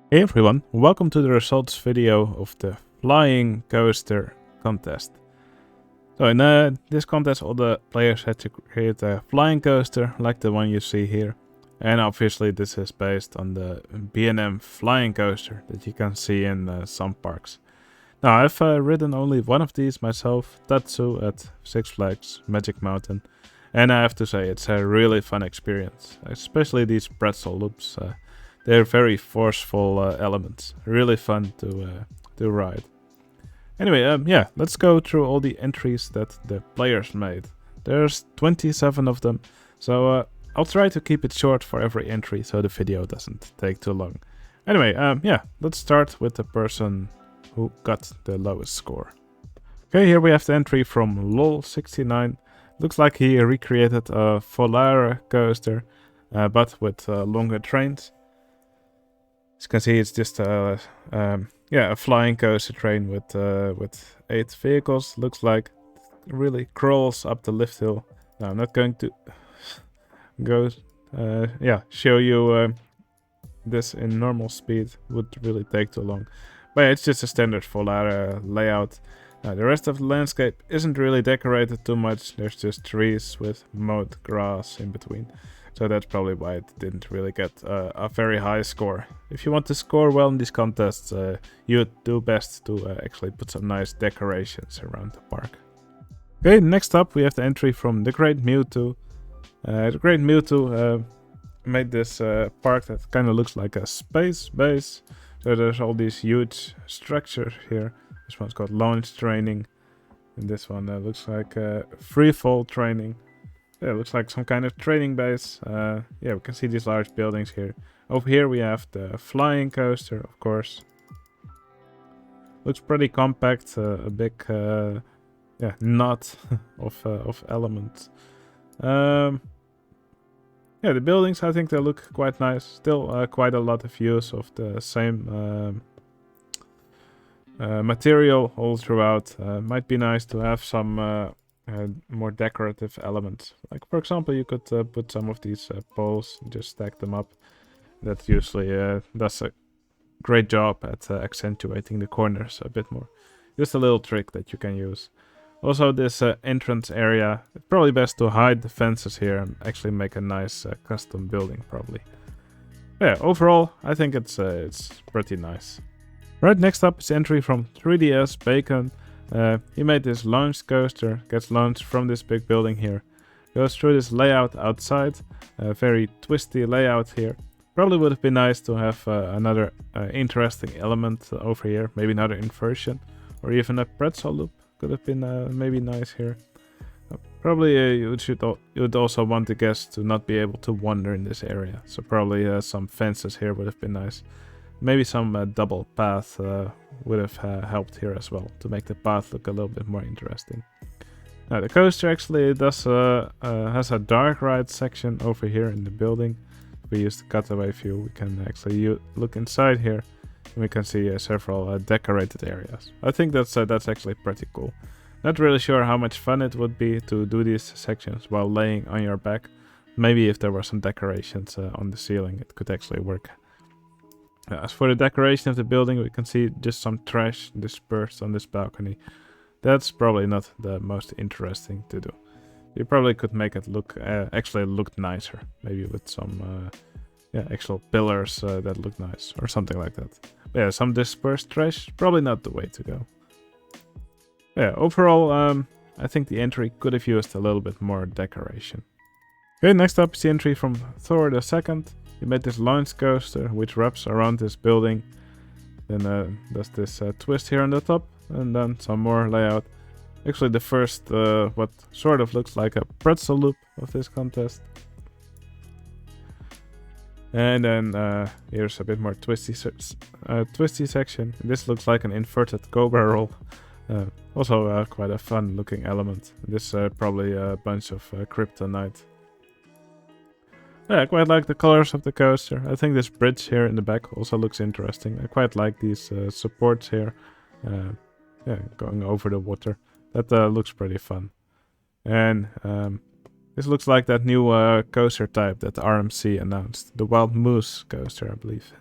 Hey everyone, welcome to the results video of the Flying Coaster Contest. So in this contest all the players had to create a flying coaster like the one you see here. And obviously this is based on the B&M flying coaster that you can see in some parks. Now I've ridden only one of these myself, Tatsu at Six Flags Magic Mountain. And I have to say it's a really fun experience, especially these Pretzel Loops. They're very forceful elements, really fun to ride. Anyway, yeah, let's go through all the entries that the players made. There's 27 of them, so I'll try to keep it short for every entry so the video doesn't take too long. Anyway, yeah, let's start with the person who got the lowest score. Okay, here we have the entry from LOL69. Looks like he recreated a Volare coaster, but with longer trains. As you can see, it's just a flying coaster train with 8 vehicles. Looks like it really crawls up the lift hill. Now I'm not going to go show you this in normal speed. Would really take too long. But yeah, it's just a standard Volare layout. The rest of the landscape isn't really decorated too much. There's just trees with mowed grass in between. So that's probably why it didn't really get a very high score. If you want to score well in these contests, you would do best to actually put some nice decorations around the park. Okay, next up we have the entry from The Great Mewtwo. The Great Mewtwo made this park that kind of looks like a space base. So there's all these huge structures here. This one's called launch training. And this one looks like free fall training. Yeah, it looks like some kind of training base. Yeah, we can see these large buildings here. Over here we have the flying coaster, of course. Looks pretty compact, a big knot of elements. Yeah, the buildings, I think they look quite nice. Still quite a lot of use of the same material all throughout. Might be nice to have some more decorative elements. Like for example, you could put some of these poles and just stack them up. That usually does a great job at accentuating the corners a bit more. Just a little trick that you can use. Also this entrance area, it's probably best to hide the fences here and actually make a nice custom building probably. But yeah, overall I think it's pretty nice. Right, next up is entry from 3DS Bacon. He made this launch coaster, gets launched from this big building here. Goes through this layout outside, a very twisty layout here. Probably would have been nice to have another interesting element over here, maybe another inversion, or even a pretzel loop could have been maybe nice here. Probably you would also want the guests to not be able to wander in this area, so probably some fences here would have been nice. Maybe some double path would have helped here as well to make the path look a little bit more interesting. Now the coaster actually does has a dark ride section over here in the building. If we use the cutaway view, we can actually look inside here and we can see several decorated areas. I think that's actually pretty cool. Not really sure how much fun it would be to do these sections while laying on your back. Maybe if there were some decorations on the ceiling, it could actually work. As for the decoration of the building, we can see just some trash dispersed on this balcony. That's probably not the most interesting to do. You probably could make it look actually look nicer, maybe with some actual pillars that look nice or something like that. But yeah, some dispersed trash, probably not the way to go. Yeah, overall, I think the entry could have used a little bit more decoration. Okay, next up is the entry from Thor the Second. He made this launch coaster which wraps around this building. Then does this twist here on the top, and then some more layout. Actually the first, what sort of looks like a pretzel loop of this contest. And then here's a bit more twisty section. This looks like an inverted cobra roll. Also quite a fun looking element. This probably a bunch of kryptonite. Yeah, I quite like the colors of the coaster. I think this bridge here in the back also looks interesting. I quite like these supports here. Going over the water. That looks pretty fun. And this looks like that new coaster type that RMC announced. The Wild Moose coaster, I believe.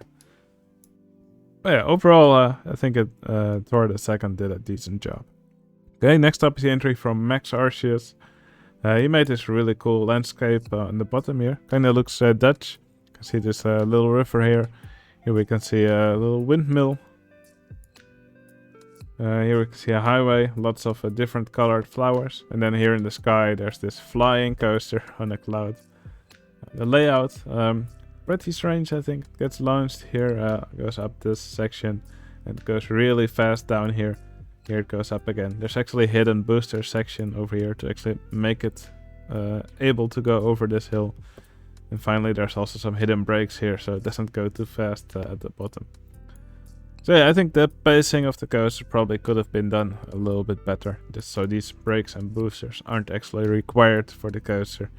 But yeah, overall, I think Thor the Second did a decent job. Okay, next up is the entry from Max Arceus. He made this really cool landscape on the bottom here. Kinda looks Dutch. You can see this little river here. Here we can see a little windmill. Here we can see a highway, lots of different colored flowers. And then here in the sky there's this flying coaster on a cloud. The layout, pretty strange I think. It gets launched here, goes up this section and goes really fast down here. Here it goes up again. There's actually a hidden booster section over here to actually make it able to go over this hill. And finally there's also some hidden brakes here so it doesn't go too fast at the bottom. So yeah, I think the pacing of the coaster probably could have been done a little bit better. Just so these brakes and boosters aren't actually required for the coaster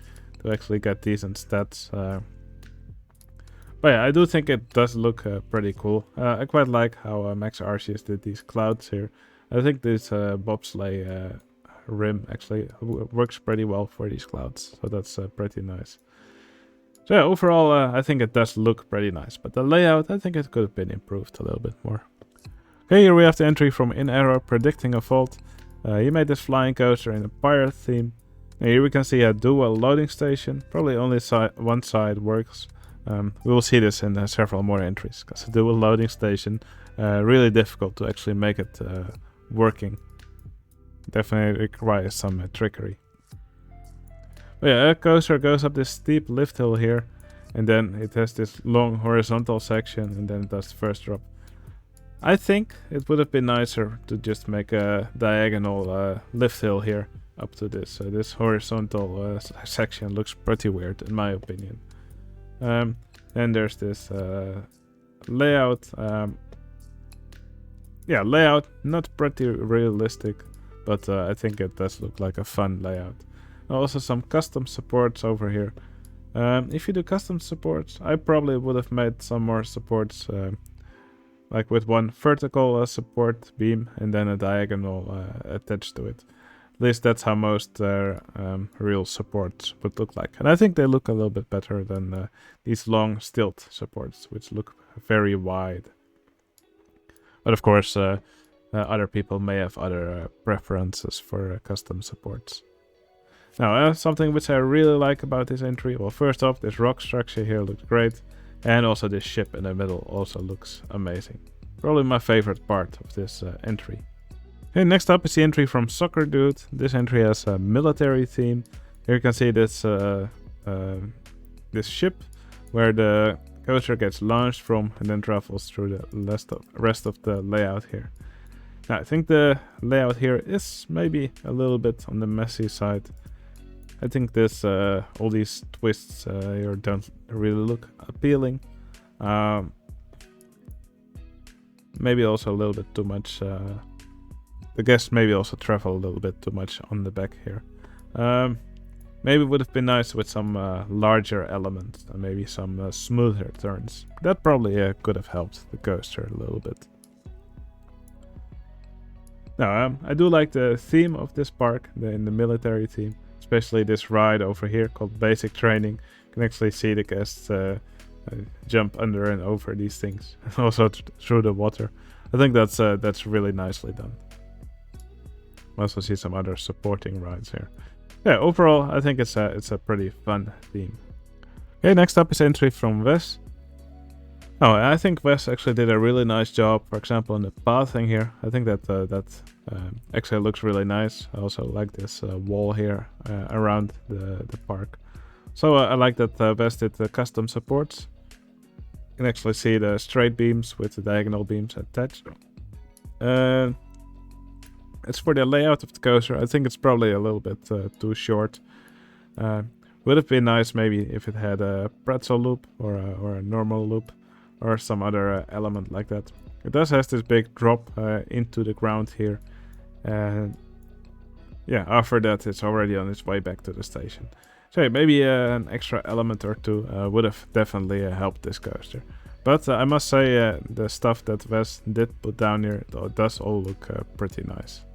to actually get decent stats. But yeah, I do think it does look pretty cool. I quite like how Max Arceus did these clouds here. I think this bobsleigh rim actually works pretty well for these clouds, so that's pretty nice. So yeah, overall I think it does look pretty nice, but the layout, I think it could have been improved a little bit more. Okay, here we have the entry from In Arrow, Predicting a Fault. He made this flying coaster in a pirate theme. And here we can see a dual loading station, probably only one side works. We will see this in several more entries, because the dual loading station, really difficult to actually make it working. Definitely requires some trickery. But yeah, a coaster goes up this steep lift hill here, and then it has this long horizontal section, and then it does the first drop. I think it would have been nicer to just make a diagonal lift hill here up to this. This horizontal section looks pretty weird in my opinion. Then there's this layout. Yeah, layout, not pretty realistic, but I think it does look like a fun layout. Also some custom supports over here. If you do custom supports, I probably would have made some more supports, like with one vertical support beam and then a diagonal attached to it. At least that's how most real supports would look like. And I think they look a little bit better than these long stilt supports, which look very wide. But of course, other people may have other preferences for custom supports. Now, something which I really like about this entry, well, first off, this rock structure here looks great, and also this ship in the middle also looks amazing. Probably my favorite part of this entry. Okay, next up is the entry from Soccer Dude. This entry has a military theme. Here you can see this this ship where the coaster gets launched from and then travels through the rest of the layout here. Now, I think the layout here is maybe a little bit on the messy side. I think this all these twists here don't really look appealing. Maybe also a little bit too much. I guess maybe also travel a little bit too much on the back here. Maybe it would have been nice with some larger elements and maybe some smoother turns. That probably could have helped the coaster a little bit. Now, I do like the theme of this park, in the military theme. Especially this ride over here called Basic Training. You can actually see the guests jump under and over these things. Also through the water. I think that's really nicely done. Also see some other supporting rides here. Yeah, overall I think it's a pretty fun theme. Okay, next up is entry from Wes. Oh, I think Wes actually did a really nice job, for example, in the pathing here. I think that actually looks really nice. I also like this wall here around the park. So I like that Wes did the custom supports. You can actually see the straight beams with the diagonal beams attached. As for the layout of the coaster, I think it's probably a little bit too short. Would have been nice maybe if it had a pretzel loop or a normal loop. Or some other element like that. It does have this big drop into the ground here. And yeah, after that it's already on its way back to the station. So maybe an extra element or two would have definitely helped this coaster. But I must say the stuff that Wes did put down here does all look pretty nice.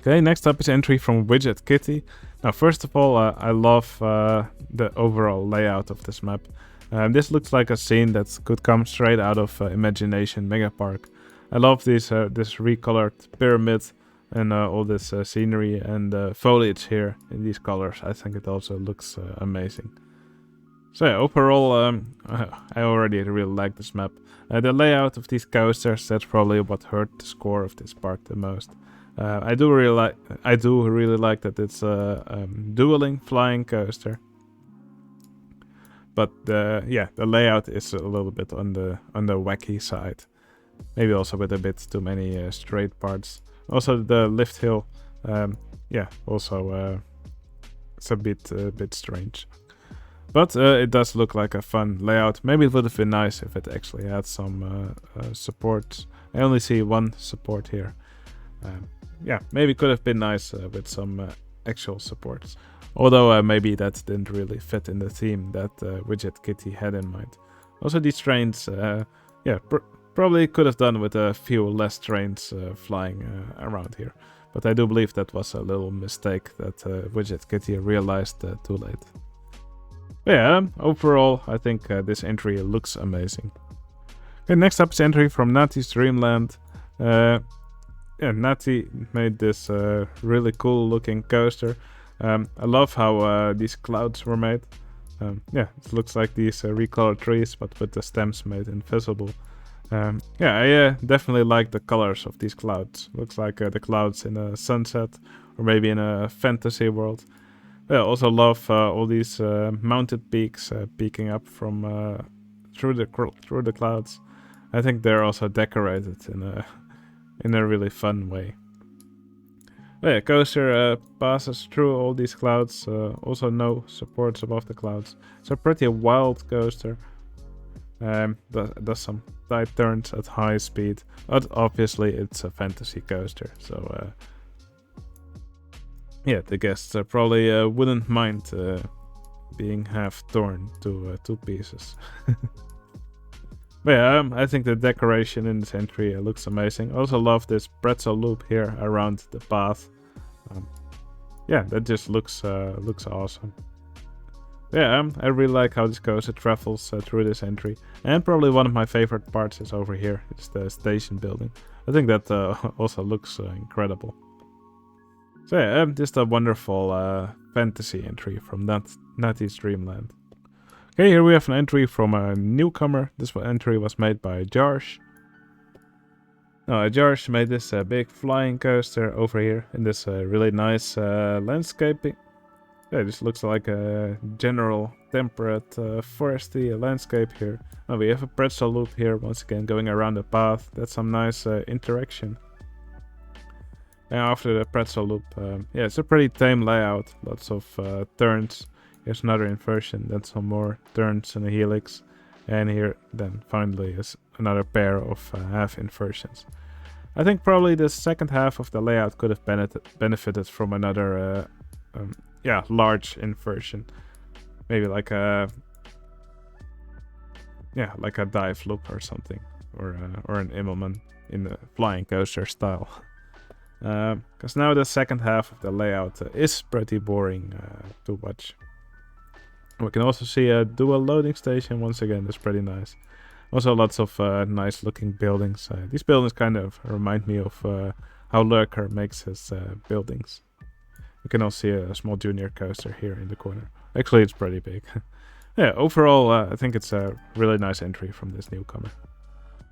Okay, next up is entry from Widget Kitty. Now first of all, I love the overall layout of this map. This looks like a scene that could come straight out of Imagination Megapark. I love this recolored pyramid and all this scenery and foliage here in these colors. I think it also looks amazing. So yeah, overall, I already really like this map. The layout of these coasters, that's probably what hurt the score of this park the most. I do really like that it's a dueling flying coaster. But yeah, the layout is a little bit on the wacky side. Maybe also with a bit too many straight parts. Also the lift hill, yeah, also it's a bit strange. But it does look like a fun layout. Maybe it would have been nice if it actually had some supports. I only see one support here. Yeah, maybe it could have been nice with some actual supports. Although maybe that didn't really fit in the theme that Widget Kitty had in mind. Also these trains, yeah, probably could have done with a few less trains flying around here. But I do believe that was a little mistake that Widget Kitty realized too late. Yeah, overall, I think this entry looks amazing. Okay, next up is entry from Nati's Dreamland. Yeah, Nati made this really cool looking coaster. I love how these clouds were made. Yeah, it looks like these recolored trees, but with the stems made invisible. Yeah, I definitely like the colors of these clouds. Looks like the clouds in a sunset, or maybe in a fantasy world. I also love all these mounted peaks peeking up from through the clouds. I think they're also decorated in a really fun way. But yeah, coaster passes through all these clouds. Also no supports above the clouds. It's a pretty wild coaster. Does some tight turns at high speed, but obviously it's a fantasy coaster, so yeah, the guests probably wouldn't mind being half torn to two pieces. But yeah, I think the decoration in this entry looks amazing. I also love this pretzel loop here around the path. Yeah, that just looks awesome. Yeah, I really like how this coaster travels through this entry. And probably one of my favorite parts is over here. It's the station building. I think that also looks incredible. So yeah, just a wonderful fantasy entry from Nati's Dreamland. Okay, here we have an entry from a newcomer. This entry was made by Jarsh. Now, Jarsh made this big flying coaster over here in this really nice landscaping. Yeah, this looks like a general temperate foresty landscape here. Oh, we have a pretzel loop here once again going around the path. That's some nice interaction. And after the pretzel loop, yeah, it's a pretty tame layout. Lots of turns. Here's another inversion, then some more turns and a helix. And here, then finally, is another pair of half inversions. I think probably the second half of the layout could have benefited from another, yeah, large inversion. Maybe like a, yeah, like a dive loop or something, or an Immelman in the flying coaster style. Because now the second half of the layout is pretty boring to watch. We can also see a dual loading station once again. That's pretty nice. Also lots of nice looking buildings. These buildings kind of remind me of how Lurker makes his buildings. You can also see a small junior coaster here in the corner. Actually, it's pretty big. Yeah, overall, I think it's a really nice entry from this newcomer.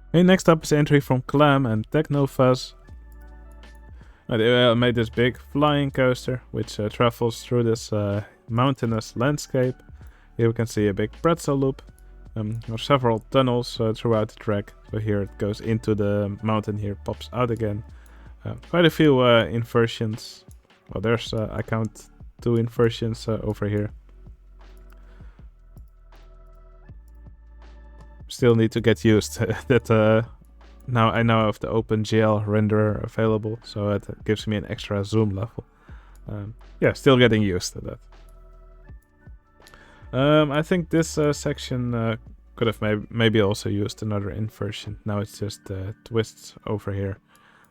Okay, next up is entry from Clam and Technofuzz. They made this big flying coaster, which travels through this mountainous landscape. Here we can see a big pretzel loop. There are several tunnels throughout the track. So here it goes into the mountain, here pops out again. Quite a few inversions. Well, there's, I count 2 inversions over here. Still need to get used that now I now have the OpenGL renderer available, so it gives me an extra zoom level. Yeah, still getting used to that. I think this section could have maybe also used another inversion. Now it's just twists over here.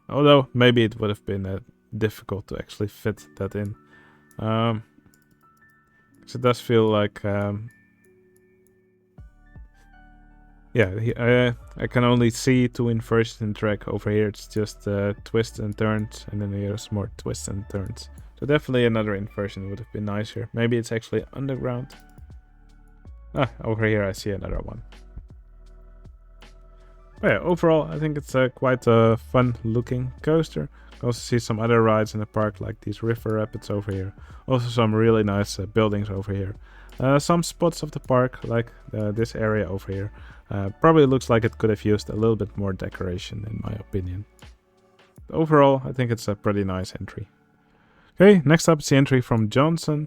Although maybe it would have been difficult to actually fit that in. So it does feel like Yeah, I can only see 2 inversions in the track. Over here it's just twists and turns, and then here's more twists and turns. So definitely another inversion would have been nicer. Maybe it's actually underground. Ah, over here I see another one. But yeah, overall I think it's quite a fun looking coaster. You can also see some other rides in the park, like these river rapids over here. Also some really nice buildings over here. Some spots of the park, like this area over here, probably looks like it could have used a little bit more decoration in my opinion. But overall, I think it's a pretty nice entry. Okay, next up is the entry from Johnson.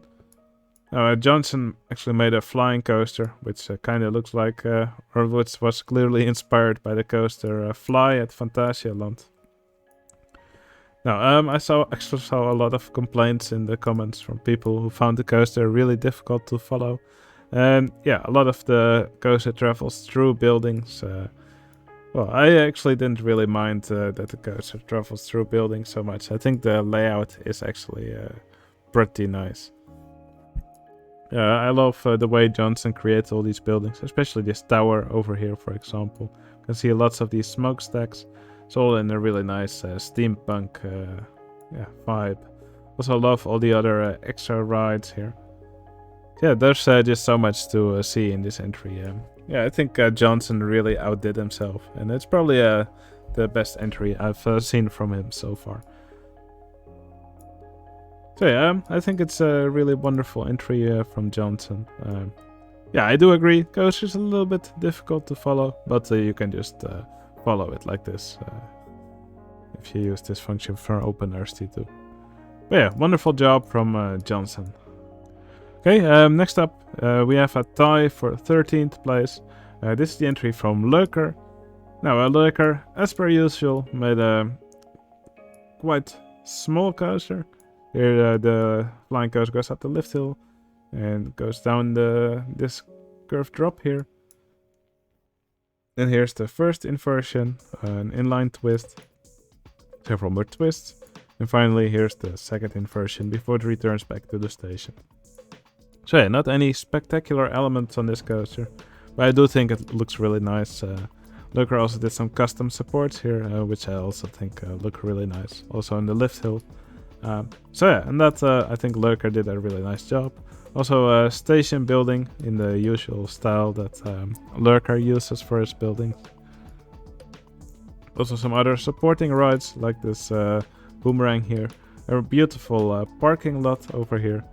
Johnson actually made a flying coaster, which kind of looks like, or which was clearly inspired by the coaster Fly at Phantasialand. Now, I actually saw a lot of complaints in the comments from people who found the coaster really difficult to follow. And yeah, a lot of the coaster travels through buildings. Well, I actually didn't really mind that the coaster travels through buildings so much. I think the layout is actually pretty nice. I love the way Johnson creates all these buildings, especially this tower over here, for example. You can see lots of these smokestacks. It's all in a really nice steampunk vibe. Also love all the other extra rides here. Yeah, there's just so much to see in this entry. Yeah, I think Johnson really outdid himself, and it's probably the best entry I've seen from him so far. So yeah, I think it's a really wonderful entry from Johnson. Yeah, I do agree, coaster's a little bit difficult to follow, but you can just follow it like this if you use this function for OpenRCT2. But yeah, wonderful job from Johnson. Okay, next up we have a tie for 13th place. This is the entry from Lurker. Now, Lurker, as per usual, made a quite small coaster. Here the flying coaster goes up the lift hill and goes down this curved drop here. Then here's the first inversion, an inline twist, several more twists, and finally here's the second inversion before it returns back to the station. So yeah, not any spectacular elements on this coaster, but I do think it looks really nice. Lurker also did some custom supports here, which I also think look really nice, also on the lift hill. So yeah, and that I think Lurker did a really nice job. Also a station building in the usual style that Lurker uses for his buildings. Also some other supporting rides like this boomerang here. A beautiful parking lot over here.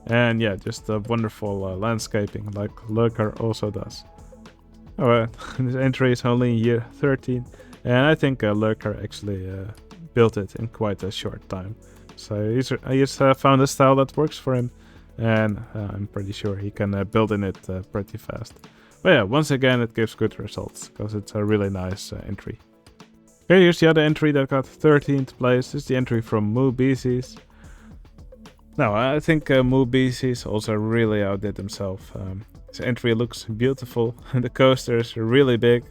And yeah, just a wonderful landscaping like Lurker also does. This entry is only in year 13. And I think Lurker actually built it in quite a short time. So he's found a style that works for him. And I'm pretty sure he can build in it pretty fast. But yeah, once again it gives good results, because it's a really nice entry. Okay, here's the other entry that got 13th place. This is the entry from Moo BCs. Now, I think Moo BCs also really outdid himself. His entry looks beautiful. The coaster is really big,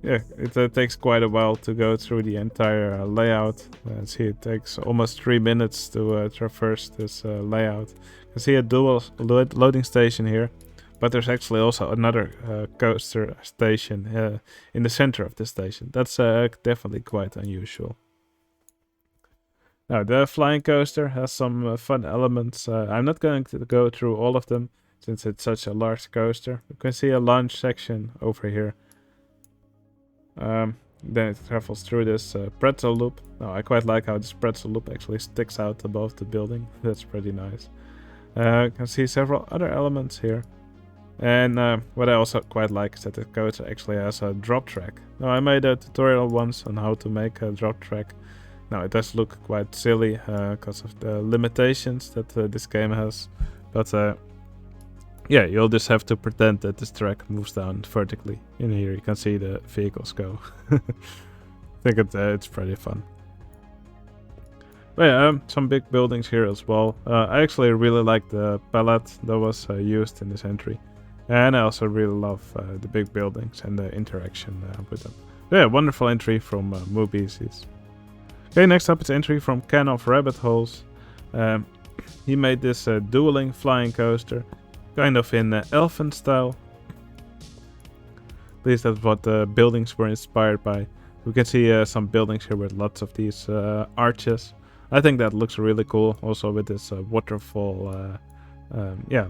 yeah, it takes quite a while to go through the entire layout. See, it takes almost 3 minutes to traverse this layout. You can see a dual loading station here, but there's actually also another coaster station in the center of the station. That's definitely quite unusual. Now, the flying coaster has some fun elements. I'm not going to go through all of them, since it's such a large coaster. You can see a launch section over here. Then it travels through this pretzel loop. Now, I quite like how this pretzel loop actually sticks out above the building. That's pretty nice. You can see several other elements here. And what I also quite like is that the coaster actually has a drop track. Now, I made a tutorial once on how to make a drop track. Now, it does look quite silly because of the limitations that this game has. But yeah, you'll just have to pretend that this track moves down vertically. In here you can see the vehicles go. I think it's pretty fun. But yeah, some big buildings here as well. I actually really like the palette that was used in this entry. And I also really love the big buildings and the interaction with them. But yeah, wonderful entry from Moo BCs. Okay, next up is entry from Can of Rabbit Holes. He made this dueling flying coaster, kind of in elfin style. At least that's what the buildings were inspired by. We can see some buildings here with lots of these arches. I think that looks really cool, also with this waterfall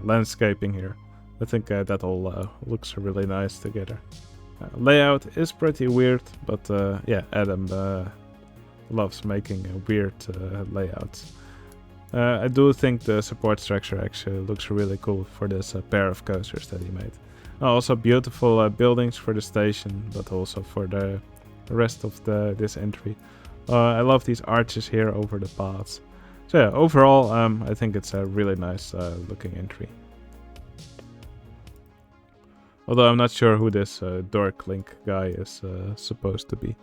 landscaping here. I think that all looks really nice together. Layout is pretty weird, but yeah, Adam loves making weird layouts. I do think the support structure actually looks really cool for this pair of coasters that he made. Also beautiful buildings for the station, but also for the rest of this entry. I love these arches here over the paths. So yeah, overall, I think it's a really nice looking entry. Although I'm not sure who this Dork Link guy is supposed to be.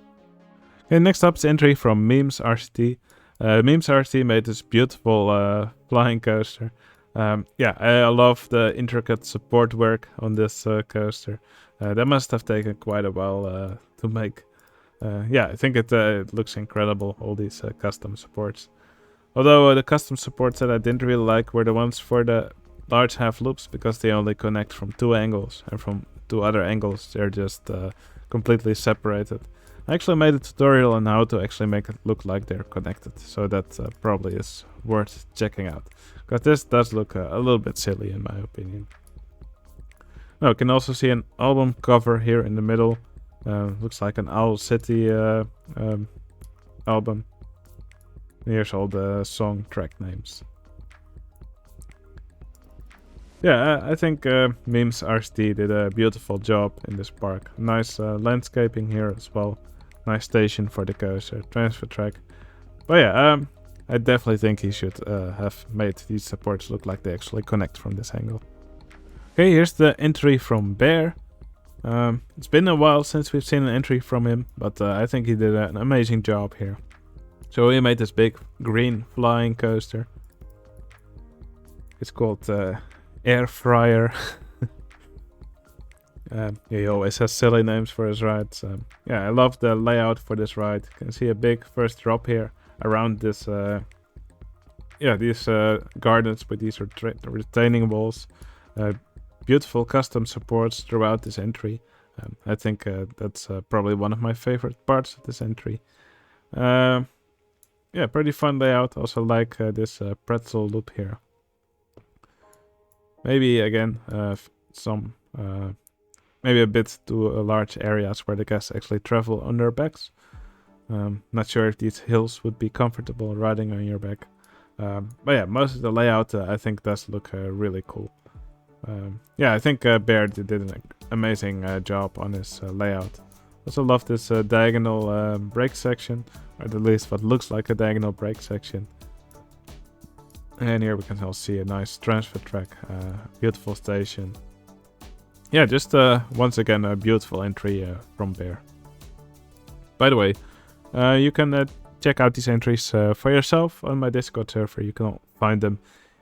Okay, next up is entry from MemesRCT. MemesRCT made this beautiful flying coaster. Yeah, I love the intricate support work on this coaster. That must have taken quite a while to make. Yeah, I think it looks incredible, all these custom supports. Although the custom supports that I didn't really like were the ones for the large half loops, because they only connect from 2 angles, and from 2 other angles they're just completely separated. I actually made a tutorial on how to actually make it look like they're connected, so that probably is worth checking out. Because this does look a little bit silly in my opinion. Now you can also see an album cover here in the middle. Looks like an Owl City album. Here's all the song track names. Yeah, I think MemesRCT did a beautiful job in this park. Nice landscaping here as well. Nice station for the coaster, transfer track. But yeah, I definitely think he should have made these supports look like they actually connect from this angle. Okay, here's the entry from Bear. It's been a while since we've seen an entry from him, but I think he did an amazing job here. So he made this big green flying coaster. It's called Air Fryer. He always has silly names for his rides. Yeah, I love the layout for this ride. You can see a big first drop here around this these gardens with these retaining walls. Beautiful custom supports throughout this entry. I think that's probably one of my favorite parts of this entry. Yeah, pretty fun layout. Also like this pretzel loop here. Maybe again maybe a bit too large areas where the guests actually travel on their backs. Not sure if these hills would be comfortable riding on your back. But yeah, most of the layout I think does look really cool. Yeah, I think Bear did an amazing job on this layout. Also love this diagonal brake section, or at least what looks like a diagonal brake section. And here we can also see a nice transfer track, beautiful station. Yeah, just once again a beautiful entry from Bear. By the way, you can check out these entries for yourself on my Discord server. You can find them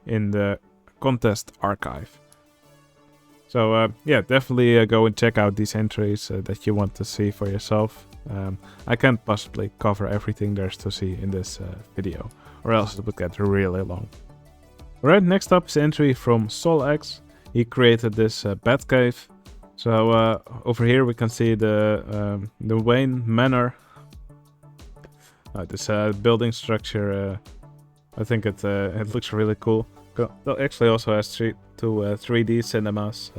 in the contest archive. So yeah, definitely go and check out these entries that you want to see for yourself. I can't possibly cover everything there's to see in this video, or else it would get really long. Alright, next up is entry from SolX. He created this bat cave. So over here we can see the Wayne Manor. This building structure. I think it looks really cool. It actually also has two 3D cinemas.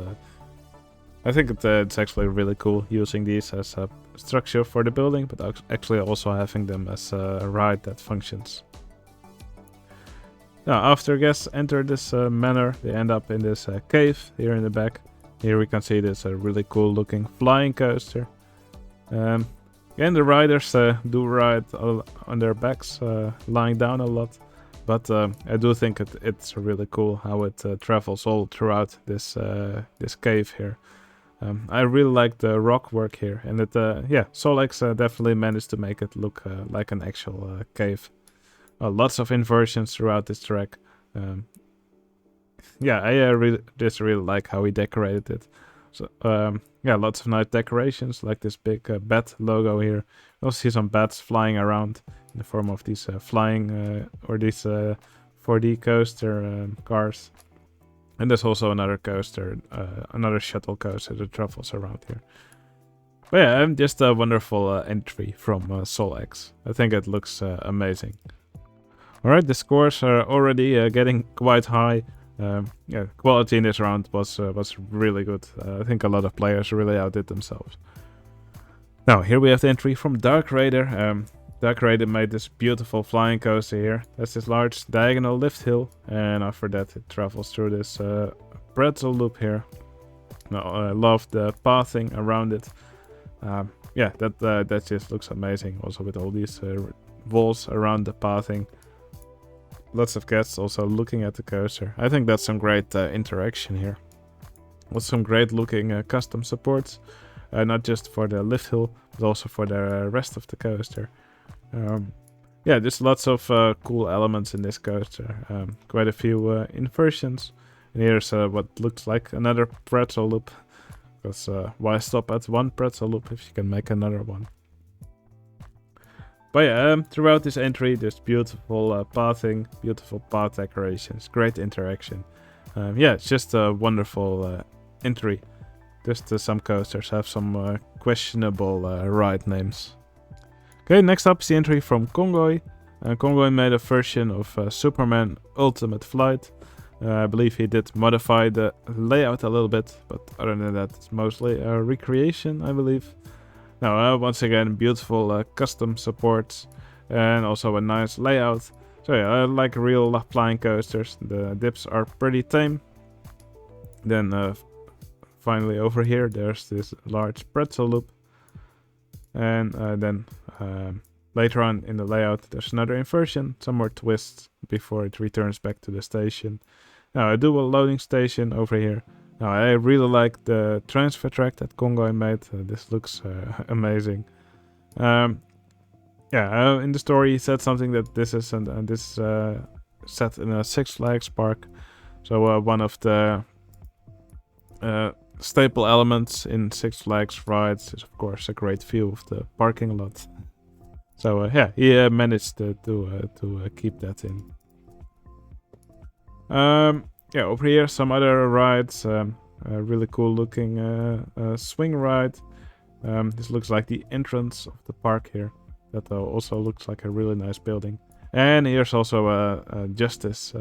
I think it's actually really cool using these as a structure for the building, but actually also having them as a ride that functions. Now, after guests enter this manor, they end up in this cave here in the back. Here we can see this really cool looking flying coaster. Again, the riders do ride on their backs, lying down a lot. But I do think it's really cool how it travels all throughout this cave here. I really like the rock work here, and SolX definitely managed to make it look like an actual cave. Lots of inversions throughout this track. Yeah, I just really like how he decorated it. So yeah, lots of nice decorations, like this big bat logo here. You also see some bats flying around in the form of these flying or these 4D coaster cars. And there's also another coaster, another shuttle coaster that travels around here. But yeah, just a wonderful entry from SolX. I think it looks amazing. Alright, the scores are already getting quite high. Yeah, quality in this round was really good. I think a lot of players really outdid themselves. Now, here we have the entry from Dark Raider. Dark Raider made this beautiful flying coaster here. That's this large diagonal lift hill, and after that it travels through this pretzel loop here. Now, I love the pathing around it. Yeah, that just looks amazing, also with all these walls around the pathing. Lots of guests also looking at the coaster. I think that's some great interaction here. With some great looking custom supports. Not just for the lift hill, but also for the rest of the coaster. Yeah, there's lots of cool elements in this coaster. Quite a few inversions. And here's what looks like another pretzel loop. Because why stop at one pretzel loop if you can make another one? But yeah, throughout this entry, there's beautiful pathing, beautiful path decorations, great interaction. Yeah, it's just a wonderful entry. Just some coasters have some questionable ride names. Okay, next up is the entry from Kongoy. Kongoy made a version of Superman Ultimate Flight. I believe he did modify the layout a little bit, but other than that, it's mostly a recreation, I believe. Now, once again, beautiful custom supports and also a nice layout. So yeah, I like real flying coasters. The dips are pretty tame. Then finally over here, there's this large pretzel loop. And then later on in the layout, there's another inversion, some more twists before it returns back to the station. Now, I do a loading station over here. Now, I really like the transfer track that Kongoy made. This looks amazing. Yeah, in the story, he said something that this is set in a Six Flags park. So one of the staple elements in Six Flags rides is, of course, a great view of the parking lot. So yeah, he managed to keep that in. Yeah, over here some other rides. A really cool looking swing ride. This looks like the entrance of the park here. That also looks like a really nice building. And here's also a Justice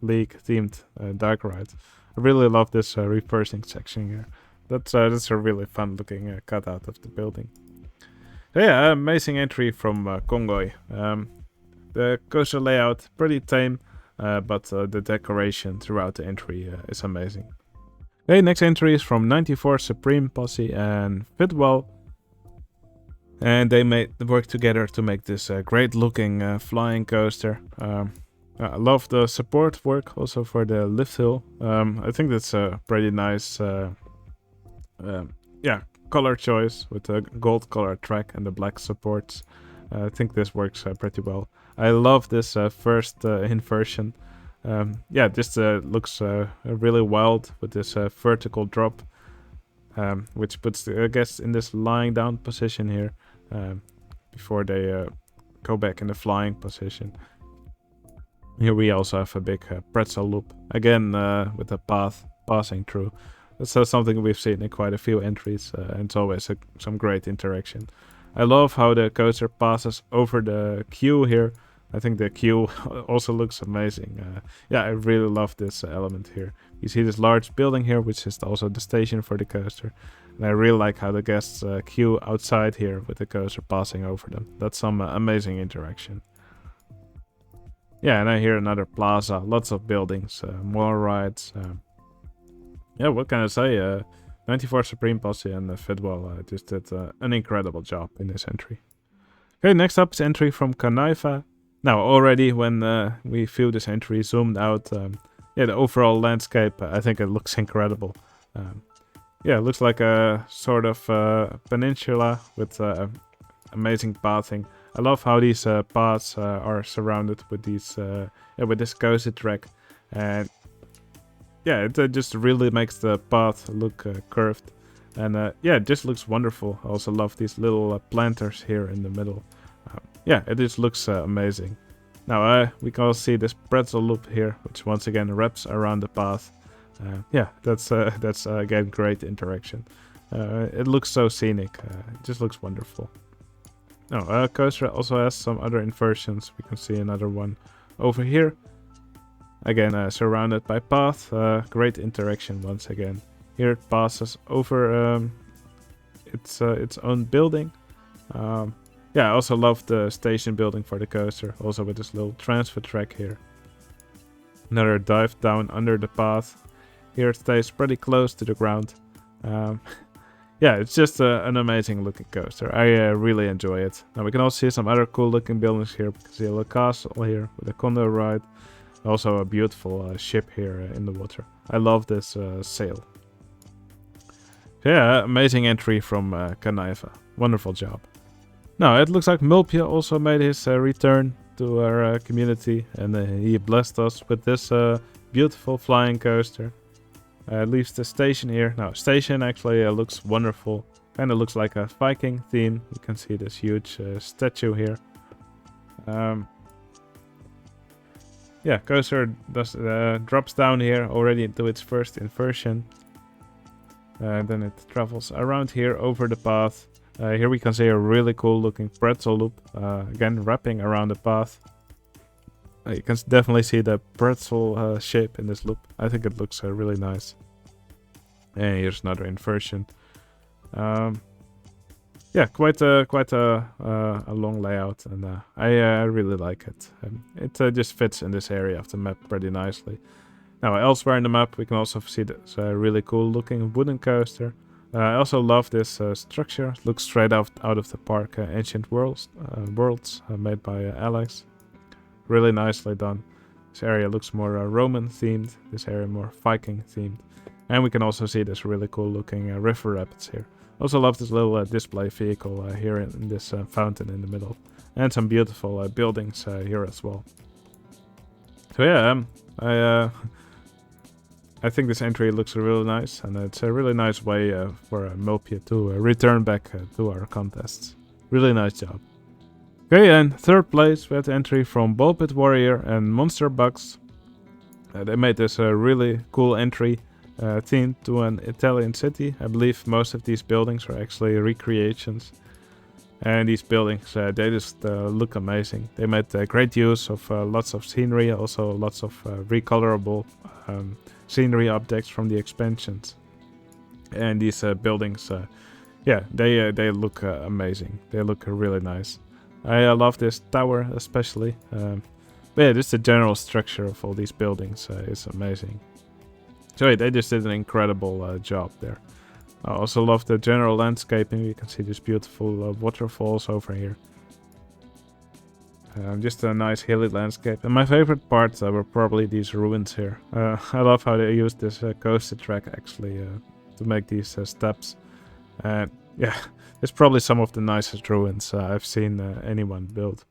League themed dark ride. I really love this reversing section here. That's a really fun looking cutout of the building. So yeah, amazing entry from Kongoy. The coaster layout pretty tame, but the decoration throughout the entry is amazing. Okay, next entry is from 94 Supreme Posse and Fitwell. And they work together to make this great looking flying coaster. I love the support work also for the lift hill. I think that's a pretty nice yeah, color choice with the gold color track and the black supports. I think this works pretty well. I love this first inversion. Yeah, this looks really wild with this vertical drop, which puts the guests in this lying down position here before they go back in the flying position. Here we also have a big pretzel loop, again with a path passing through. That's something we've seen in quite a few entries, and it's always some great interaction. I love how the coaster passes over the queue here. I think the queue also looks amazing. Yeah, I really love this element here. You see this large building here, which is also the station for the coaster. And I really like how the guests queue outside here with the coaster passing over them. That's some amazing interaction. Yeah, and I hear another plaza, lots of buildings, more rides. Yeah, what can I say? 94 Supreme Posse and Fidwell just did an incredible job in this entry. Okay, next up is entry from Kanaifa. Now, already when we view this entry zoomed out, yeah, the overall landscape, I think it looks incredible. Yeah, it looks like a sort of peninsula with amazing pathing. I love how these paths are surrounded with these, with this coaster track, and yeah, it just really makes the path look curved, and yeah, it just looks wonderful. I also love these little planters here in the middle. Yeah, it just looks amazing. Now we can also see this pretzel loop here, which once again wraps around the path. Yeah, that's again great interaction. It looks so scenic. It just looks wonderful. Oh, coaster also has some other inversions. We can see another one over here. Again, surrounded by path. Great interaction once again. Here it passes over its own building. Yeah, I also love the station building for the coaster. Also with this little transfer track here. Another dive down under the path. Here it stays pretty close to the ground. Yeah, it's just an amazing looking coaster. I really enjoy it. Now we can also see some other cool looking buildings here. We can see a little castle here with a condo ride. Also a beautiful ship here in the water. I love this sail. Yeah, amazing entry from Kanaiva. Wonderful job. Now it looks like Mulpia also made his return to our community, and he blessed us with this beautiful flying coaster. Leaves the station here. Now, station actually looks wonderful. Kind of looks like a Viking theme. You can see this huge statue here. Yeah, coaster drops down here already into its first inversion. Then it travels around here over the path. Here we can see a really cool looking pretzel loop. Again, wrapping around the path. You can definitely see the pretzel shape in this loop. I think it looks really nice. And here's another inversion. Yeah, quite a long layout, and I really like it. It just fits in this area of the map pretty nicely. Now, elsewhere in the map, we can also see this really cool looking wooden coaster. I also love this structure. It looks straight out of the park Ancient Worlds made by Alex. Really nicely done. This area looks more Roman themed, this area more Viking themed. And we can also see this really cool looking river rapids here. Also love this little display vehicle here in this fountain in the middle. And some beautiful buildings here as well. So yeah, I think this entry looks really nice, and it's a really nice way for Mulpia to return back to our contests. Really nice job. Okay, and third place we had the entry from Ball Pit Warrior and Monster Bugs. They made this really cool entry themed to an Italian city. I believe most of these buildings are actually recreations. And these buildings, they just look amazing. They made great use of lots of scenery, also lots of recolorable scenery objects from the expansions. And these buildings, yeah, they look amazing. They look really nice. I love this tower especially. But yeah, just the general structure of all these buildings is amazing. So yeah, they just did an incredible job there. I also love the general landscaping. You can see these beautiful waterfalls over here. Just a nice hilly landscape. And my favorite parts were probably these ruins here. I love how they used this coaster track actually to make these steps. Yeah, it's probably some of the nicest ruins I've seen anyone build.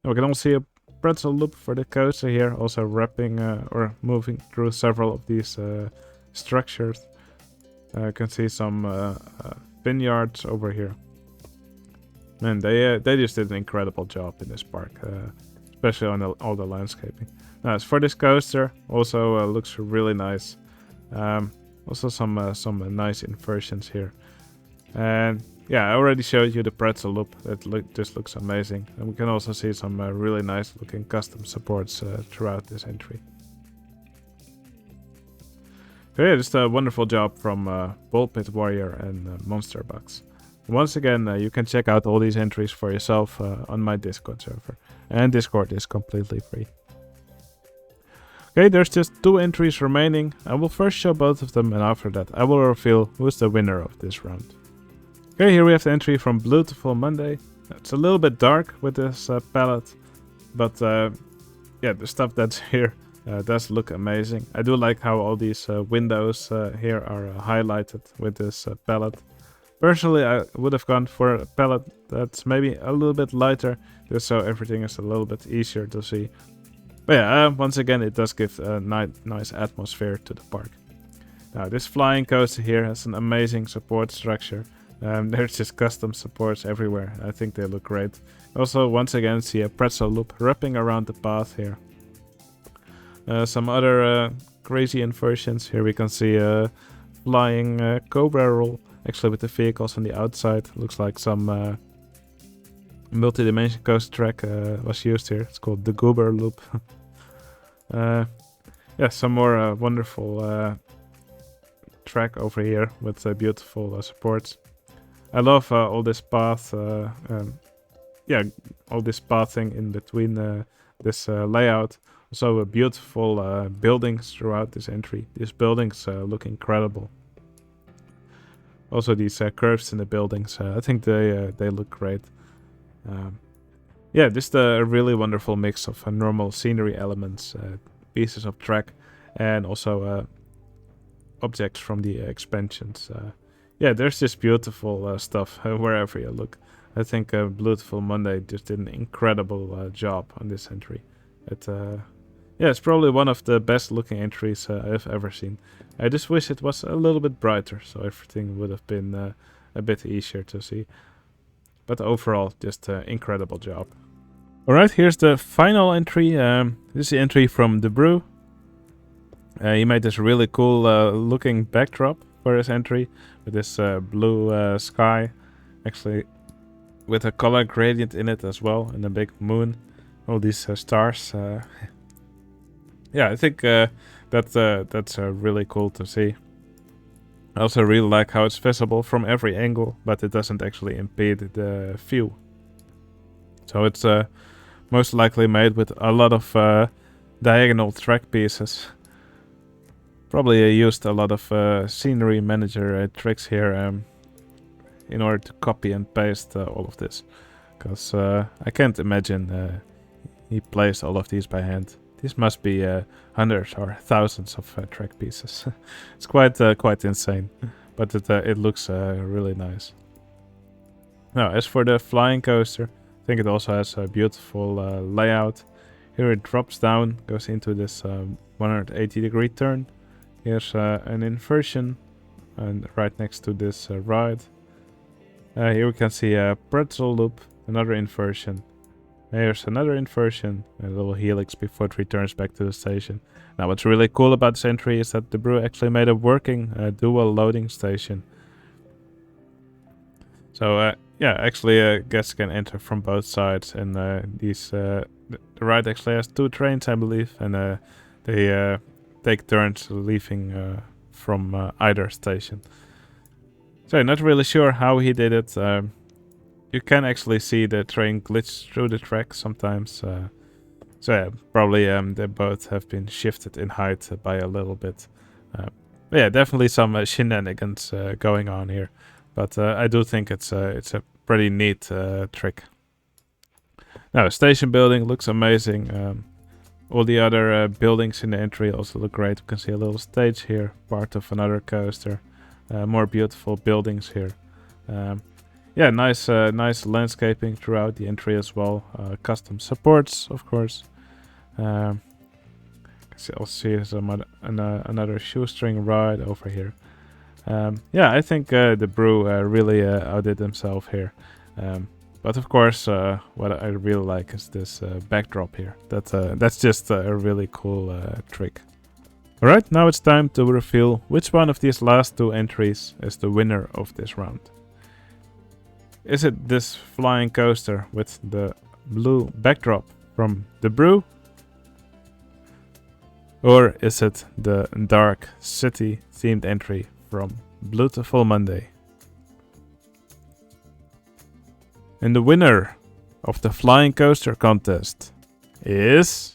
And we can also see a pretzel loop for the coaster here, also wrapping or moving through several of these structures. You can see some vineyards over here. Man, they just did an incredible job in this park, especially on all the landscaping. Now, as for this coaster, also looks really nice. Also some nice inversions here. And yeah, I already showed you the pretzel loop. That just looks amazing. And we can also see some really nice looking custom supports throughout this entry. So yeah, just a wonderful job from Ball Pit Warrior and Monster Bugs. Once again, you can check out all these entries for yourself on my Discord server. And Discord is completely free. Okay, there's just 2 entries remaining. I will first show both of them, and after that I will reveal who's the winner of this round. Okay, here we have the entry from Beautiful Monday. It's a little bit dark with this palette, but yeah, the stuff that's here does look amazing. I do like how all these windows here are highlighted with this palette. Personally, I would have gone for a palette that's maybe a little bit lighter, just so everything is a little bit easier to see. But yeah, once again, it does give a nice atmosphere to the park. Now, this flying coaster here has an amazing support structure. There's just custom supports everywhere. I think they look great. Also, once again, see a pretzel loop wrapping around the path here. Some other crazy inversions. Here we can see a flying cobra roll. actually with the vehicles on the outside. Looks like some multi-dimension coaster track was used here. It's called the Goober Loop. Yeah, some more wonderful track over here with beautiful supports. I love all this path, yeah, all this pathing in between this layout. Also beautiful buildings throughout this entry. These buildings look incredible. Also these curves in the buildings, I think they look great. Yeah, just a really wonderful mix of normal scenery elements, pieces of track, and also objects from the expansions. Yeah, there's just beautiful stuff wherever you look. I think Beautiful Monday just did an incredible job on this entry. Yeah, it's probably one of the best looking entries I've ever seen. I just wish it was a little bit brighter, so everything would have been a bit easier to see. But overall, just an incredible job. Alright, here's the final entry. This is the entry from The Brew. He made this really cool looking backdrop for his entry with this blue sky, actually with a color gradient in it as well, and a big moon, all these stars. Yeah, I think that's really cool to see. I also really like how it's visible from every angle, but it doesn't actually impede the view. So it's most likely made with a lot of diagonal track pieces. Probably used a lot of scenery manager tricks here in order to copy and paste all of this. Because I can't imagine he placed all of these by hand. These must be hundreds or thousands of track pieces. It's quite insane, but it looks really nice. Now, as for the flying coaster, I think it also has a beautiful layout. Here it drops down, goes into this 180-degree turn. Here's an inversion, and right next to this ride. Here we can see a Pretzel Loop, another inversion. Here's another inversion, a little helix before it returns back to the station. Now what's really cool about this entry is that the Brew actually made a working dual loading station. So yeah, actually guests can enter from both sides, and the ride actually has 2 trains, I believe, and they take turns leaving from either station. So not really sure how he did it. You can actually see the train glitch through the track sometimes. So yeah, probably they both have been shifted in height by a little bit. But yeah, definitely some shenanigans going on here. But I do think it's a pretty neat trick. Now, station building looks amazing. All the other buildings in the entry also look great. We can see a little stage here, part of another coaster. More beautiful buildings here. Yeah, nice landscaping throughout the entry as well. Custom supports, of course. I'll see there's another shoestring ride over here. Yeah, I think the Brew really outdid himself here. But of course, what I really like is this backdrop here. That's just a really cool trick. Alright, now it's time to reveal which one of these last 2 entries is the winner of this round. Is it this flying coaster with the blue backdrop from The Brew? Or is it the dark city themed entry from Beautiful Monday? And the winner of the flying coaster contest is...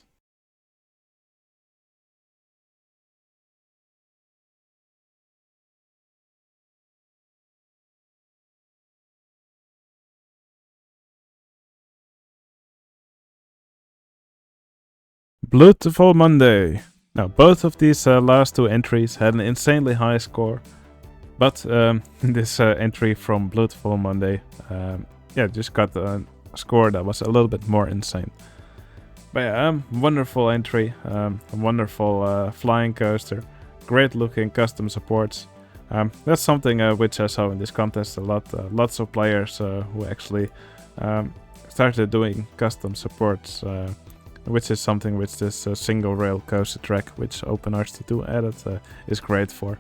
Beautiful Monday. Now, both of these last 2 entries had an insanely high score, but this entry from Beautiful Monday, yeah, just got a score that was a little bit more insane. But yeah, wonderful entry, a wonderful flying coaster, great looking custom supports. That's something which I saw in this contest a lot. Lots of players who actually started doing custom supports. Which is something which this single rail coaster track, which OpenRCT2 added, is great for.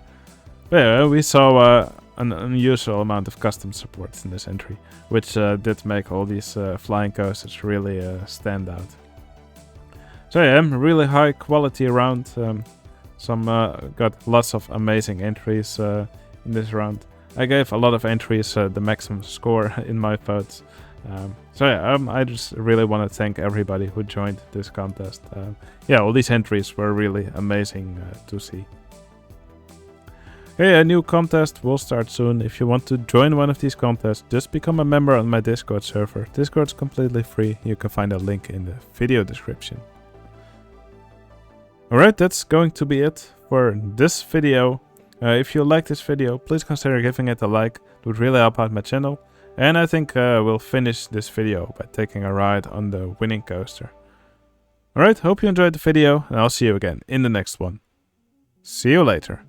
But yeah, we saw an unusual amount of custom support in this entry, which did make all these flying coasters really stand out. So yeah, really high quality round. Got lots of amazing entries in this round. I gave a lot of entries the maximum score in my votes. So yeah, I just really want to thank everybody who joined this contest. Yeah, all these entries were really amazing to see. Okay, a new contest will start soon. If you want to join one of these contests, just become a member on my Discord server. Discord's completely free. You can find a link in the video description. Alright, that's going to be it for this video. If you like this video, please consider giving it a like. It would really help out my channel. And I think we'll finish this video by taking a ride on the winning coaster. Alright, hope you enjoyed the video, and I'll see you again in the next one. See you later.